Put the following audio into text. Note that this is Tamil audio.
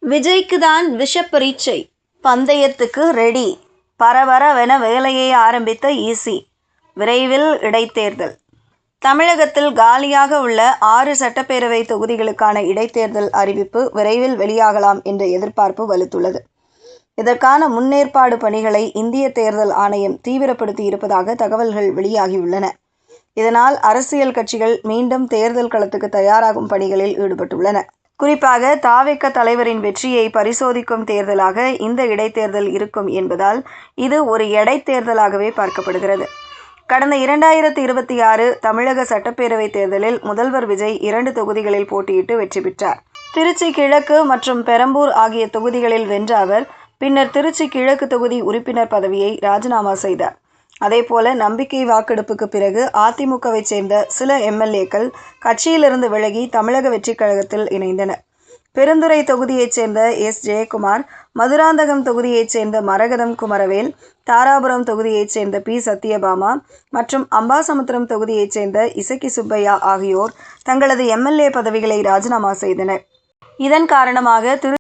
விஜய்க்கு தான் விஷப்பரீட்சை, பந்தயத்துக்கு ரெடி, பரபரவென வேலையை ஆரம்பித்த ஈசி. விரைவில் இடைத்தேர்தல். தமிழகத்தில் காலியாக உள்ள 6 சட்டப்பேரவை தொகுதிகளுக்கான இடைத்தேர்தல் அறிவிப்பு விரைவில் வெளியாகலாம் என்ற எதிர்பார்ப்பு வலுத்துள்ளது. இதற்கான முன்னேற்பாடு பணிகளை இந்திய தேர்தல் ஆணையம் தீவிரப்படுத்தி இருப்பதாக தகவல்கள் வெளியாகியுள்ளன. இதனால் அரசியல் கட்சிகள் மீண்டும் தேர்தல் களத்துக்கு தயாராகும் பணிகளில் ஈடுபட்டுள்ளன. குறிப்பாக த.வே.க. தலைவரின் வெற்றியை பரிசோதிக்கும் தேர்தலாக இந்த இடைத்தேர்தல் இருக்கும் என்பதால் இது ஒரு எடைத் தேர்தலாகவே பார்க்கப்படுகிறது. கடந்த 2026 தமிழக சட்டப்பேரவை தேர்தலில் முதல்வர் விஜய் 2 தொகுதிகளில் போட்டியிட்டு வெற்றி பெற்றார். திருச்சி கிழக்கு மற்றும் பெரம்பூர் ஆகிய தொகுதிகளில் வென்ற அவர் பின்னர் திருச்சி கிழக்கு தொகுதி உறுப்பினர் பதவியை ராஜினாமா செய்தார். அதேபோல நம்பிக்கை வாக்கெடுப்புக்கு பிறகு அதிமுகவை சேர்ந்த சில எம்.எல்.ஏக்கள் கட்சியிலிருந்து விலகி தமிழக வெற்றிக் கழகத்தில் இணைந்தனர். பெருந்துறை தொகுதியைச் சேர்ந்த எஸ். ஜெயக்குமார், மதுராந்தகம் தொகுதியைச் சேர்ந்த மரகதம் குமரவேல், தாராபுரம் தொகுதியைச் சேர்ந்த பி. சத்யபாமா மற்றும் அம்பாசமுத்திரம் தொகுதியைச் சேர்ந்த இசக்கி சுப்பையா ஆகியோர் தங்களது எம்.எல்.ஏ. பதவிகளை ராஜினாமா செய்தனர். இதன் காரணமாக